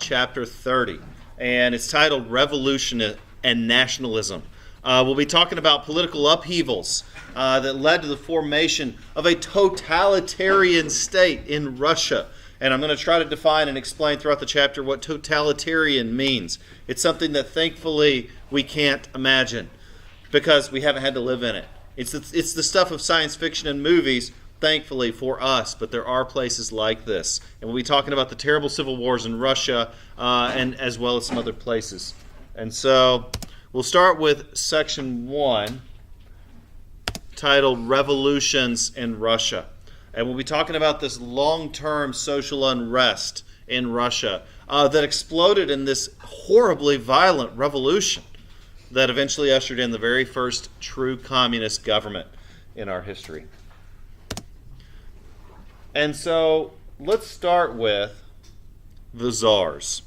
chapter 30, and it's titled Revolution and Nationalism. We'll be talking about political upheavals that led to the formation of a totalitarian state in Russia. And I'm going to try to define and explain throughout the chapter what totalitarian means. It's something that thankfully we can't imagine because we haven't had to live in it. It's the stuff of science fiction and movies, thankfully for us, but there are places like this. And we'll be talking about the terrible civil wars in Russia and as well as some other places. And so we'll start with section 1, titled Revolutions in Russia. And we'll be talking about this long-term social unrest in Russia that exploded in this horribly violent revolution that eventually ushered in the very first true communist government in our history. And so let's start with the czars.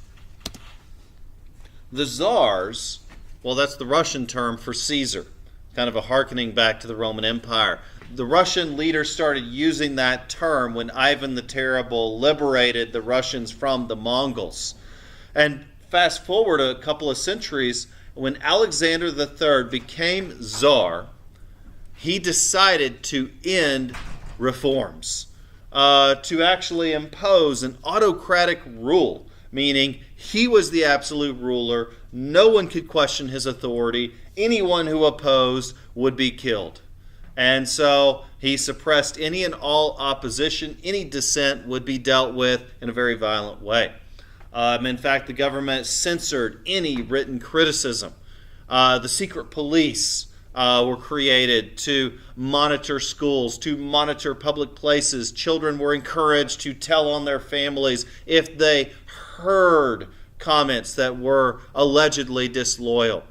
The czars, well, that's the Russian term for Caesar, kind of a hearkening back to the Roman Empire. The Russian leaders started using that term when Ivan the Terrible liberated the Russians from the Mongols. And fast forward a couple of centuries, when Alexander III became Tsar, he decided to end reforms, to actually impose an autocratic rule, meaning he was the absolute ruler, no one could question his authority, anyone who opposed would be killed. And so he suppressed any and all opposition. Any dissent would be dealt with in a very violent way. In fact, the government censored any written criticism. The secret police were created to monitor schools, to monitor public places. Children were encouraged to tell on their families if they heard comments that were allegedly disloyal.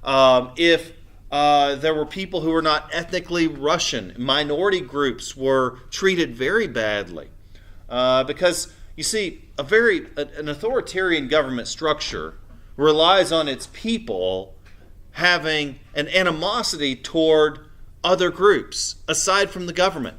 If there were people who were not ethnically Russian, minority groups were treated very badly. Because, you see, an authoritarian government structure relies on its people having an animosity toward other groups aside from the government.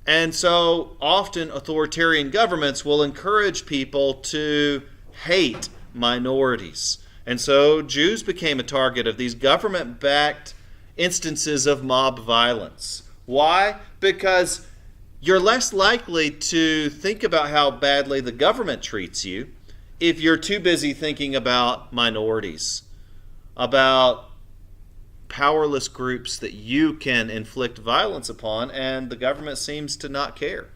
And so often authoritarian governments will encourage people to hate minorities. And so Jews became a target of these government-backed instances of mob violence. Why? Because you're less likely to think about how badly the government treats you if you're too busy thinking about minorities, about powerless groups that you can inflict violence upon, and the government seems to not care.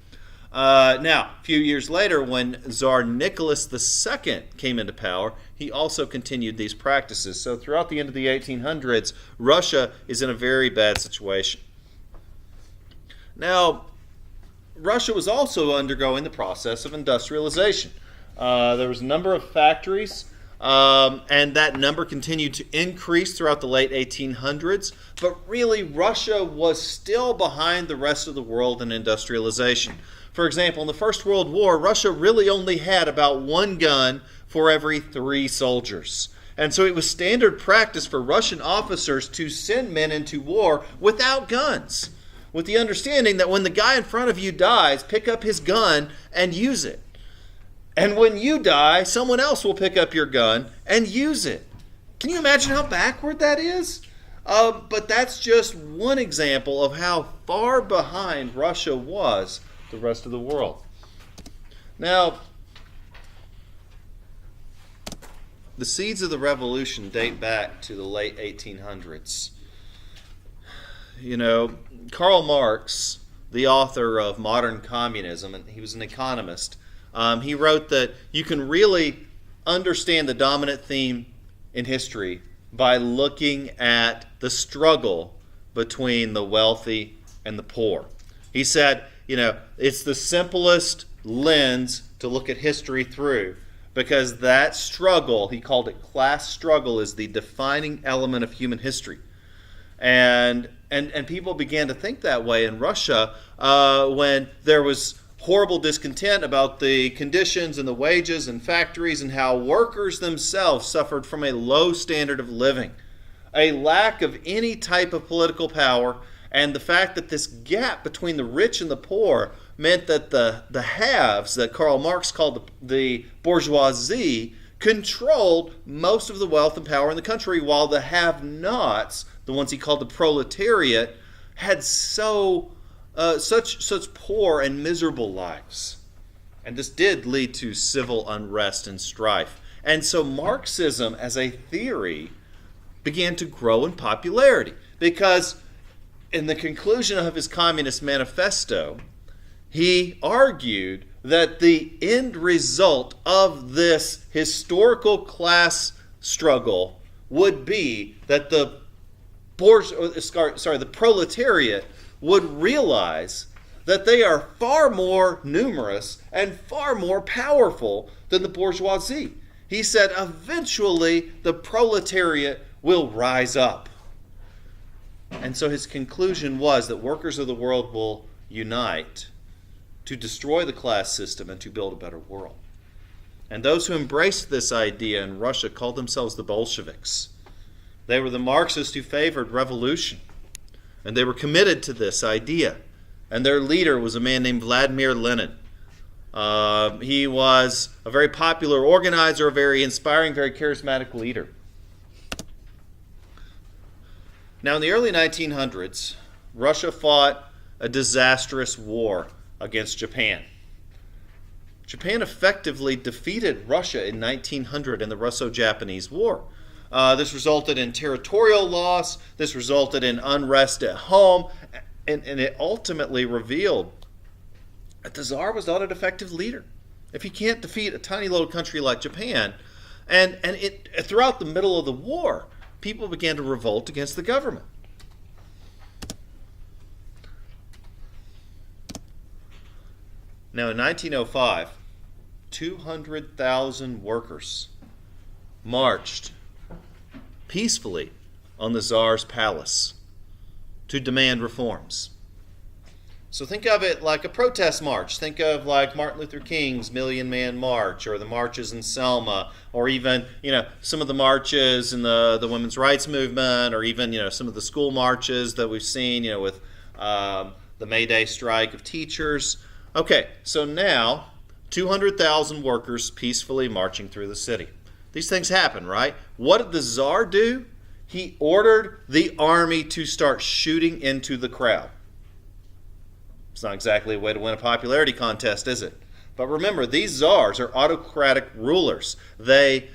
Now, a few years later, when Tsar Nicholas II came into power, he also continued these practices. So throughout the end of the 1800s, Russia is in a very bad situation. Now, Russia was also undergoing the process of industrialization. There was a number of factories, and that number continued to increase throughout the late 1800s. But really, Russia was still behind the rest of the world in industrialization. For example, in the First World War, Russia really only had about one gun for every 3 soldiers. And so it was standard practice for Russian officers to send men into war without guns, with the understanding that when the guy in front of you dies, pick up his gun and use it. And when you die, someone else will pick up your gun and use it. Can you imagine how backward that is? But that's just one example of how far behind Russia was the rest of the world. Now, the seeds of the revolution date back to the late 1800s. You know, Karl Marx, the author of Modern Communism, and he was an economist, he wrote that you can really understand the dominant theme in history by looking at the struggle between the wealthy and the poor. He said, you know, it's the simplest lens to look at history through because that struggle, he called it class struggle, is the defining element of human history. And people began to think that way in Russia when there was horrible discontent about the conditions and the wages and factories and how workers themselves suffered from a low standard of living, a lack of any type of political power, and the fact that this gap between the rich and the poor meant that the haves that Karl Marx called the bourgeoisie controlled most of the wealth and power in the country, while the have-nots, the ones he called the proletariat, had such poor and miserable lives. And this did lead to civil unrest and strife. And so Marxism as a theory began to grow in popularity, because in the conclusion of his Communist Manifesto, he argued that the end result of this historical class struggle would be that the proletariat would realize that they are far more numerous and far more powerful than the bourgeoisie. He said eventually the proletariat will rise up. And so his conclusion was that workers of the world will unite to destroy the class system and to build a better world. And those who embraced this idea in Russia called themselves the Bolsheviks. They were the Marxists who favored revolution, and they were committed to this idea. And their leader was a man named Vladimir Lenin. He was a very popular organizer, a very inspiring, very charismatic leader. Now, in the early 1900s, Russia fought a disastrous war against Japan. Japan effectively defeated Russia in 1900 in the Russo-Japanese War. This resulted in territorial loss. This resulted in unrest at home. And it ultimately revealed that the Tsar was not an effective leader. If he can't defeat a tiny little country like Japan, and throughout the middle of the war, people began to revolt against the government. Now, in 1905, 200,000 workers marched peacefully on the Tsar's palace to demand reforms. So think of it like a protest march. Think of like Martin Luther King's Million Man March, or the marches in Selma, or even, some of the marches in the women's rights movement, or even, some of the school marches that we've seen, with the May Day strike of teachers. Okay, so now 200,000 workers peacefully marching through the city. These things happen, right? What did the Tsar do? He ordered the army to start shooting into the crowd. It's not exactly a way to win a popularity contest, is it? But remember, these czars are autocratic rulers. They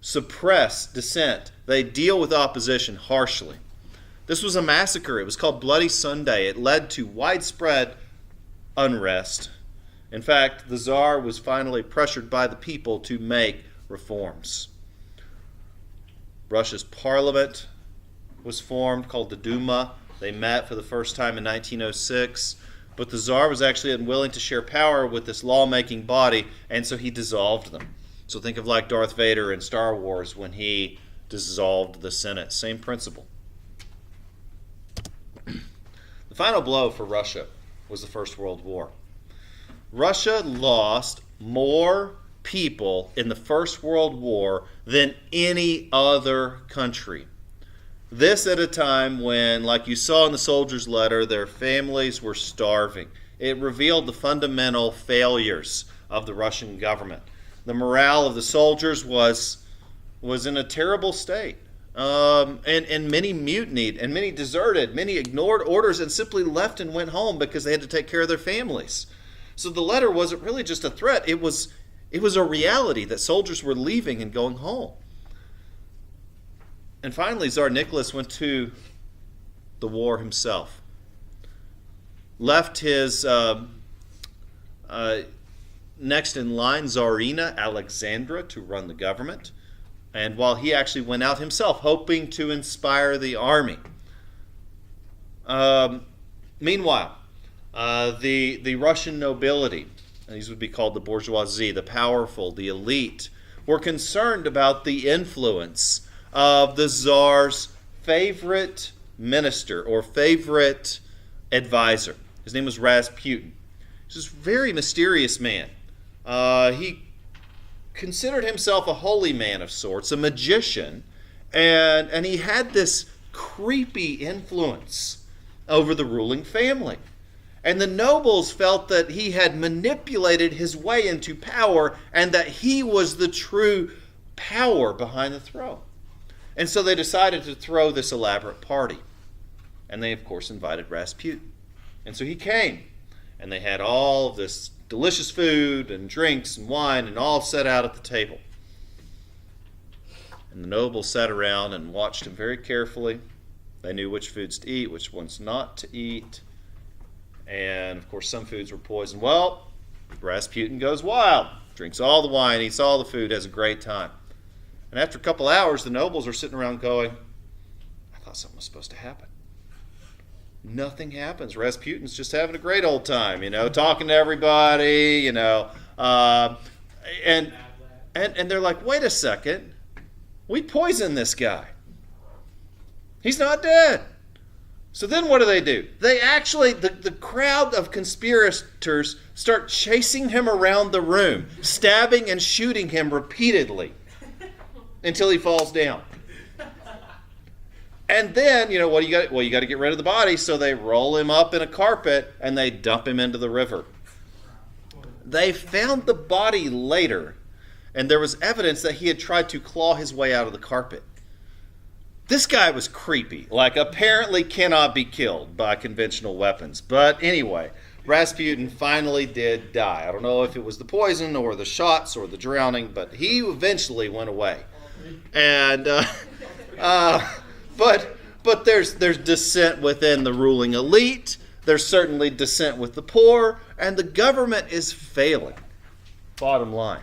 suppress dissent. They deal with opposition harshly. This was a massacre. It was called Bloody Sunday. It led to widespread unrest. In fact, the Tsar was finally pressured by the people to make reforms. Russia's parliament was formed, called the Duma. They met for the first time in 1906. But the Tsar was actually unwilling to share power with this lawmaking body, and so he dissolved them. So think of like Darth Vader in Star Wars when he dissolved the Senate. Same principle. The final blow for Russia was the First World War. Russia lost more people in the First World War than any other country. This at a time when, like you saw in the soldiers' letter, their families were starving. It revealed the fundamental failures of the Russian government. The morale of the soldiers was in a terrible state. And many mutinied, and many deserted, many ignored orders and simply left and went home because they had to take care of their families. So the letter wasn't really just a threat. It was a reality that soldiers were leaving and going home. And finally, Tsar Nicholas went to the war himself. Left his next in line, Tsarina Alexandra, to run the government. And while he actually went out himself, hoping to inspire the army. Meanwhile, the Russian nobility, and these would be called the bourgeoisie, the powerful, the elite, were concerned about the influence of the Tsar's favorite minister or favorite advisor. His name was Rasputin. He was this very mysterious man. He considered himself a holy man of sorts, a magician, and he had this creepy influence over the ruling family. And the nobles felt that he had manipulated his way into power and that he was the true power behind the throne. And so they decided to throw this elaborate party. And they, of course, invited Rasputin. And so he came. And they had all of this delicious food and drinks and wine and all set out at the table. And the nobles sat around and watched him very carefully. They knew which foods to eat, which ones not to eat. And, of course, some foods were poisoned. Well, Rasputin goes wild, drinks all the wine, eats all the food, has a great time. And after a couple hours, the nobles are sitting around going, I thought something was supposed to happen. Nothing happens. Rasputin's just having a great old time, talking to everybody, and they're like, wait a second, we poisoned this guy. He's not dead. So then what do? They actually, the crowd of conspirators start chasing him around the room, stabbing and shooting him repeatedly until he falls down. And then, what do you got? Well, you got to get rid of the body, so they roll him up in a carpet and they dump him into the river. They found the body later, and there was evidence that he had tried to claw his way out of the carpet. This guy was creepy, apparently cannot be killed by conventional weapons. But anyway, Rasputin finally did die. I don't know if it was the poison or the shots or the drowning, but he eventually went away. And but there's dissent within the ruling elite. There's certainly dissent with the poor, and the government is failing. Bottom line.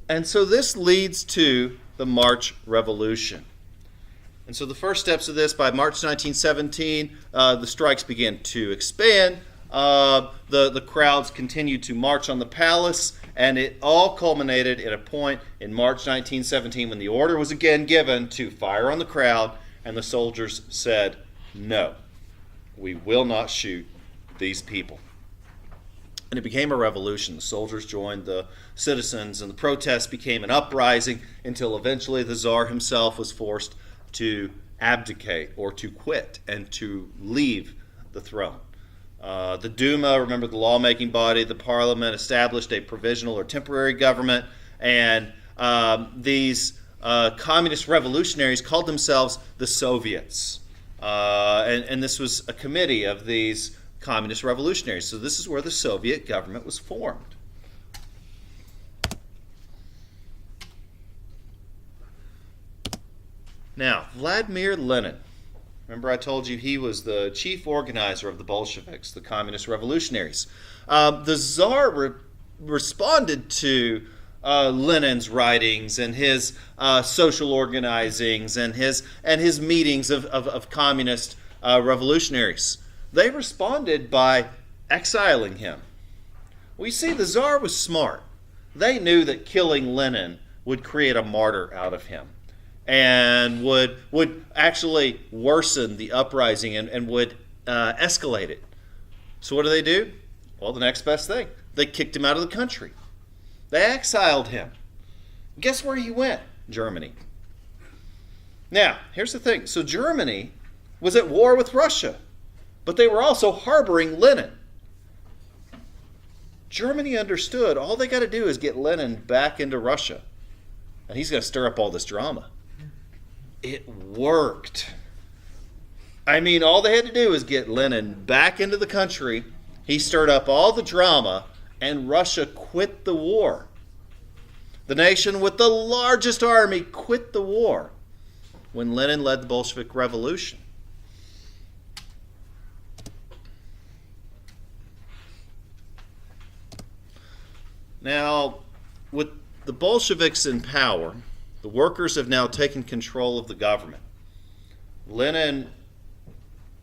And so this leads to the March Revolution. And so the first steps of this, by March 1917, the strikes began to expand. The crowds continued to march on the palace, and it all culminated at a point in March 1917 when the order was again given to fire on the crowd, and the soldiers said, no, we will not shoot these people. And it became a revolution. The soldiers joined the citizens, and the protests became an uprising until eventually the Tsar himself was forced to abdicate or to quit and to leave the throne. The Duma, remember the lawmaking body, the parliament, established a provisional or temporary government, and these communist revolutionaries called themselves the Soviets. And this was a committee of these communist revolutionaries. So this is where the Soviet government was formed. Now, Vladimir Lenin. Remember I told you he was the chief organizer of the Bolsheviks, the communist revolutionaries. The Tsar responded to Lenin's writings and his social organizings and his meetings of communist revolutionaries. They responded by exiling him. Well, you see, the Tsar was smart. They knew that killing Lenin would create a martyr out of him and would actually worsen the uprising and would escalate it. So what do? Well, the next best thing. They kicked him out of the country. They exiled him. Guess where he went? Germany. Now, here's the thing. So Germany was at war with Russia, but they were also harboring Lenin. Germany understood all they got to do is get Lenin back into Russia, and he's going to stir up all this drama. It worked. I mean, all they had to do was get Lenin back into the country. He stirred up all the drama, and Russia quit the war. The nation with the largest army quit the war when Lenin led the Bolshevik Revolution. Now, with the Bolsheviks in power, the workers have now taken control of the government. Lenin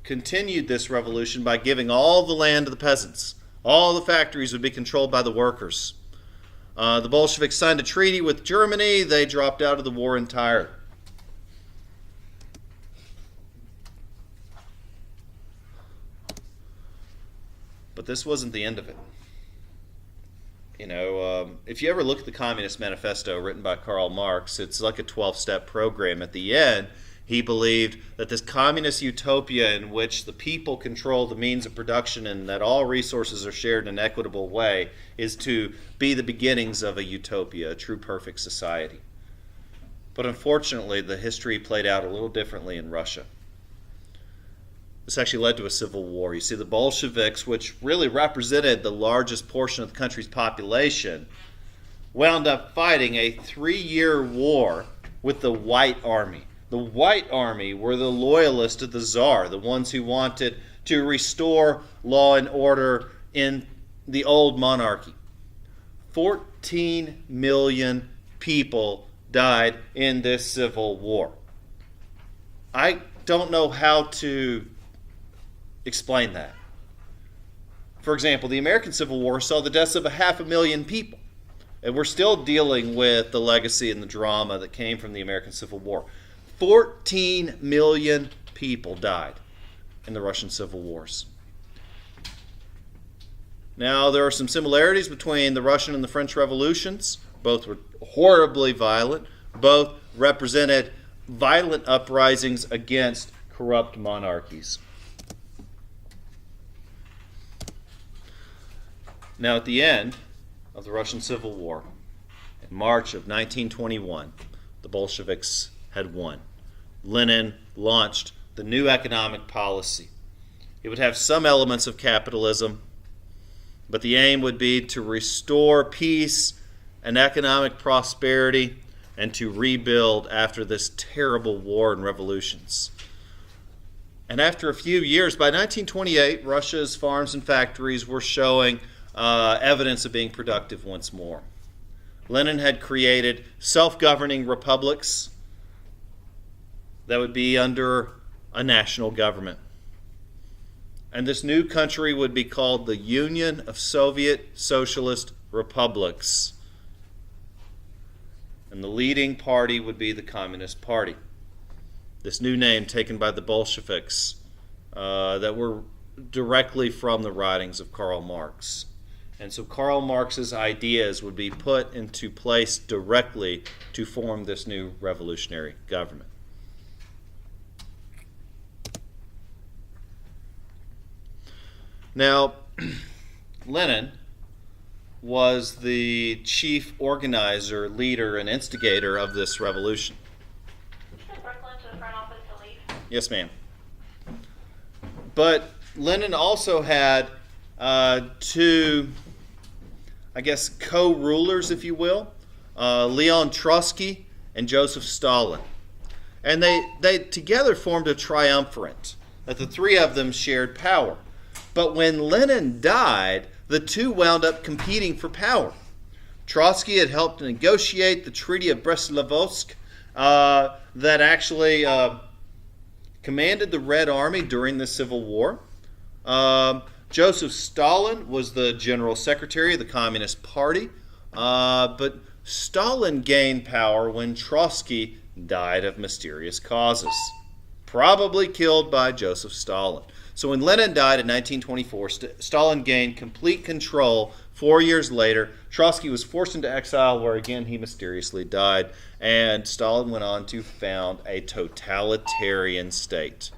continued this revolution by giving all the land to the peasants. All the factories would be controlled by the workers. The Bolsheviks signed a treaty with Germany. They dropped out of the war entirely. But this wasn't the end of it. If you ever look at the Communist Manifesto written by Karl Marx, it's like a 12-step program. At the end, He believed that this communist utopia in which the people control the means of production and that all resources are shared in an equitable way is to be the beginnings of a utopia, a true perfect society. But unfortunately, the history played out a little differently in Russia. This actually led to a civil war. You see, the Bolsheviks, which really represented the largest portion of the country's population, wound up fighting a 3-year war with the White Army. The White Army were the loyalists of the Tsar, the ones who wanted to restore law and order in the old monarchy. 14 million people died in this civil war. I don't know how to explain that. For example, the American Civil War saw the deaths of 500,000 people. And we're still dealing with the legacy and the drama that came from the American Civil War. 14 million people died in the Russian Civil Wars. Now, there are some similarities between the Russian and the French revolutions. Both were horribly violent. Both represented violent uprisings against corrupt monarchies. Now, at the end of the Russian Civil War, in March of 1921, the Bolsheviks had won. Lenin launched the new economic policy. It would have some elements of capitalism, but the aim would be to restore peace and economic prosperity and to rebuild after this terrible war and revolutions. And after a few years, by 1928, Russia's farms and factories were showing evidence of being productive once more. Lenin had created self-governing republics that would be under a national government. And this new country would be called the Union of Soviet Socialist Republics. And the leading party would be the Communist Party. This new name taken by the Bolsheviks that were directly from the writings of Karl Marx. And so Karl Marx's ideas would be put into place directly to form this new revolutionary government. Now, Lenin was the chief organizer, leader, and instigator of this revolution. Send Brooklyn to the front office to leave. Yes, ma'am. But Lenin also had two, co-rulers, if you will, Leon Trotsky and Joseph Stalin. And they together formed a triumvirate, that the three of them shared power. But when Lenin died, the two wound up competing for power. Trotsky had helped negotiate the Treaty of Brest-Litovsk that actually commanded the Red Army during the Civil War. Joseph Stalin was the general secretary of the Communist Party, but Stalin gained power when Trotsky died of mysterious causes, probably killed by Joseph Stalin. So when Lenin died in 1924, Stalin gained complete control. 4 years later, Trotsky was forced into exile, where again he mysteriously died, and Stalin went on to found a totalitarian state.